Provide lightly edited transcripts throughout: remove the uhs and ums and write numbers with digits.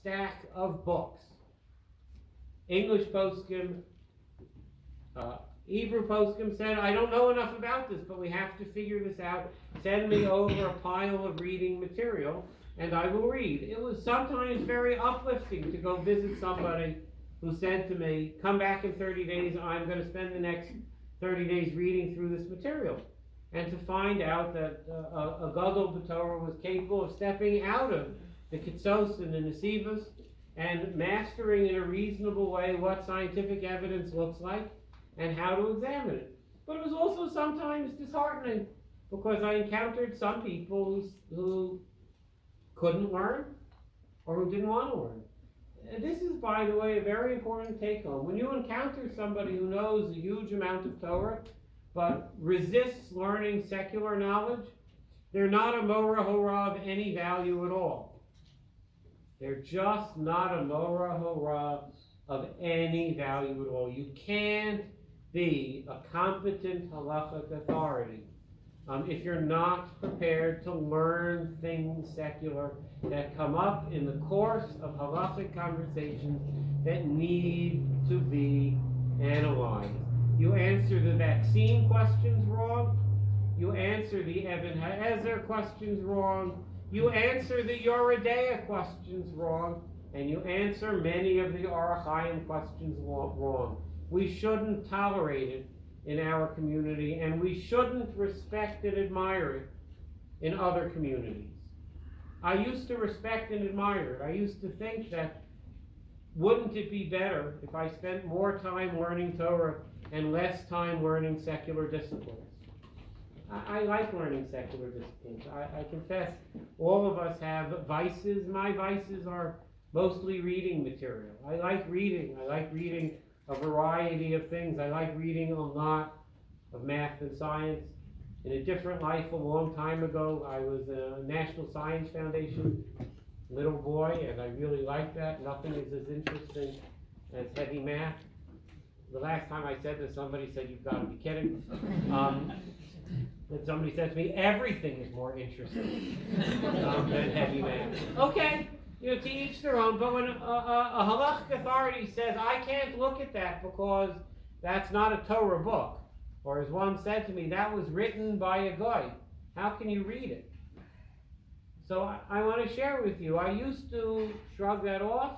stack of books. English poskim, Hebrew poskim said, I don't know enough about this, but we have to figure this out. Send me over a pile of reading material, and I will read. It was sometimes very uplifting to go visit somebody who said to me, come back in 30 days, I'm going to spend the next 30 days reading through this material. And to find out that a Gadol B'Torah was capable of stepping out of the Kitzos and the Nesivos and mastering in a reasonable way what scientific evidence looks like and how to examine it. But it was also sometimes disheartening because I encountered some people who couldn't learn or who didn't want to learn. And this is, by the way, a very important take-home. When you encounter somebody who knows a huge amount of Torah but resists learning secular knowledge, they're not a Morah Horah of any value at all. They're just not a Morah Horah of any value at all. You can't be a competent halachic authority if you're not prepared to learn things secular that come up in the course of halachic conversations that need to be analyzed. You answer the vaccine questions wrong. You answer the Eben Ha'ezer questions wrong. You answer the Yoredeya questions wrong. And you answer many of the Orach Chaim questions wrong. We shouldn't tolerate it in our community, and we shouldn't respect and admire it in other communities. I used to respect and admire it. I used to think that wouldn't it be better if I spent more time learning Torah and less time learning secular disciplines? I like learning secular disciplines. I confess all of us have vices. My vices are mostly reading material. I like reading. I like reading a variety of things. I like reading a lot of math and science. In a different life a long time ago, I was a National Science Foundation little boy, and I really liked that. Nothing is as interesting as heavy math. The last time I said this, somebody said, you've got to be kidding. And somebody said to me, everything is more interesting than heavy math. Okay. To each their own, but when a halachic authority says, I can't look at that because that's not a Torah book, or as one said to me, that was written by a guy, how can you read it? So I want to share with you, I used to shrug that off,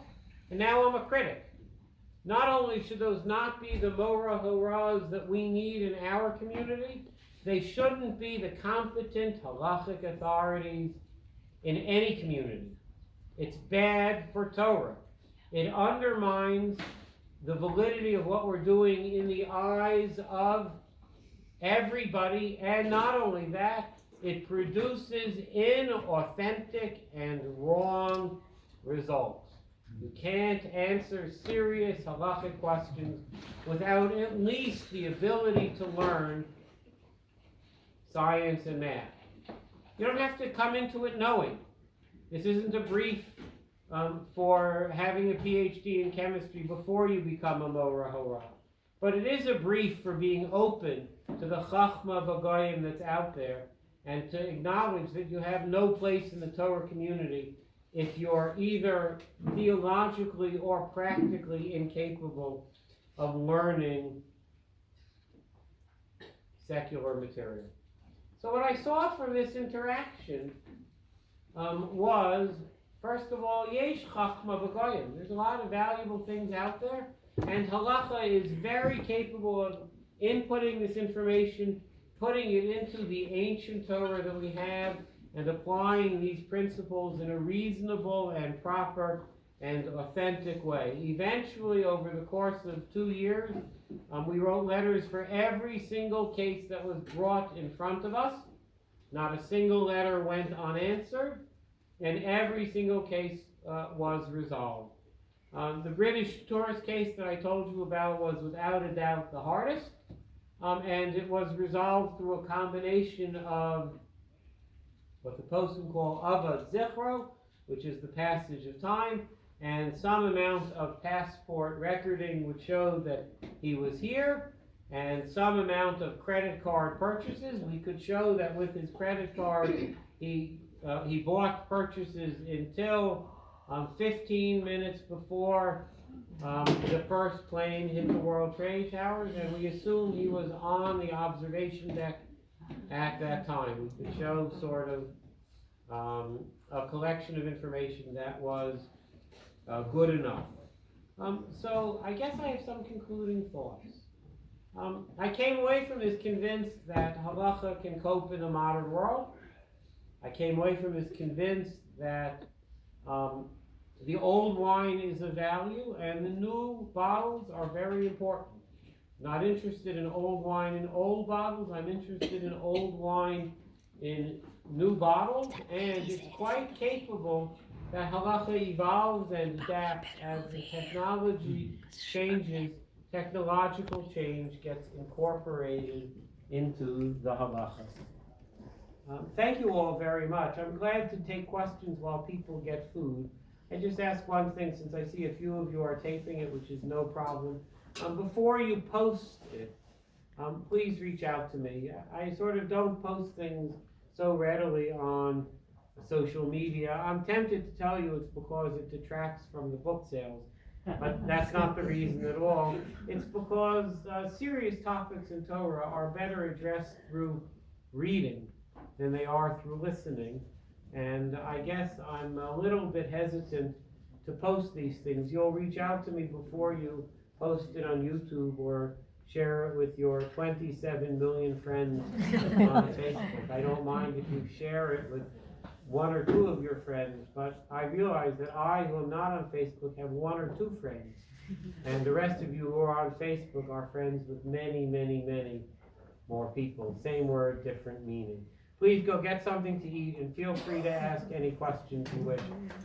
and now I'm a critic. Not only should those not be the Morah Horahs that we need in our community, they shouldn't be the competent halachic authorities in any community. It's bad for Torah. It undermines the validity of what we're doing in the eyes of everybody, and not only that, it produces inauthentic and wrong results. You can't answer serious halachic questions without at least the ability to learn science and math. You don't have to come into it knowing. This isn't a brief for having a PhD in chemistry before you become a Morah Horah. But it is a brief for being open to the Chachma B'Goyim that's out there and to acknowledge that you have no place in the Torah community if you're either theologically or practically incapable of learning secular material. So what I saw from this interaction was, first of all, yesh chachma b'goyim. There's a lot of valuable things out there, and halacha is very capable of inputting this information, putting it into the ancient Torah that we have, and applying these principles in a reasonable and proper and authentic way. Eventually, over the course of 2 years, we wrote letters for every single case that was brought in front of us. Not a single letter went unanswered, and every single case was resolved. The British tourist case that I told you about was without a doubt the hardest, and it was resolved through a combination of what the poskim call avad zichro, which is the passage of time, and some amount of passport recording which showed that he was here, and some amount of credit card purchases. We could show that with his credit card he bought purchases until 15 minutes before the first plane hit the World Trade Towers, and we assume he was on the observation deck at that time. We could show sort of a collection of information that was good enough. So I guess I have some concluding thoughts. I came away from this convinced that halacha can cope in the modern world. I came away from this convinced that the old wine is of value and the new bottles are very important. Not interested in old wine in old bottles, I'm interested in old wine in new bottles, and it's quite capable that halacha evolves and adapts as the technology changes, technological change gets incorporated into the halacha. Thank you all very much. I'm glad to take questions while people get food. I just ask one thing, since I see a few of you are taping it, which is no problem. Before you post it, please reach out to me. I sort of don't post things so readily on social media. I'm tempted to tell you it's because it detracts from the book sales, but that's not the reason at all. It's because serious topics in Torah are better addressed through reading than they are through listening. And I guess I'm a little bit hesitant to post these things. You'll reach out to me before you post it on YouTube or share it with your 27 million friends on Facebook. I don't mind if you share it with one or two of your friends, but I realize that I, who am not on Facebook, have one or two friends. And the rest of you who are on Facebook are friends with many, many, many more people. Same word, different meaning. Please go get something to eat and feel free to ask any questions you wish.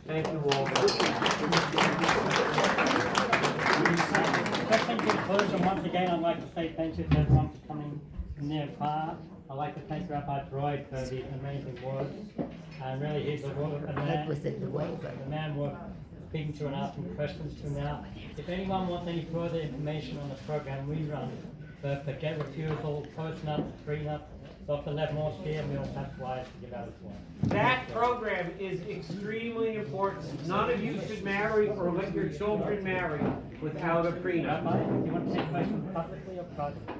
Thank you all very much. Just in conclusion, once again, I'd like to say thank you to everyone for coming near far. I'd like to thank Rabbi Broyde for the amazing words. And really, he's a man worth speaking to and asking questions to now. If anyone wants any further information on the program we run, the Forget Refusal, Post-Nut, Pre-Nut, Dr. Levmore's here, and we'll have flyers to give out as well. That program is extremely important. None of you should marry or let your children marry without a prenup. Rabbi, do you want to take questions publicly or privately?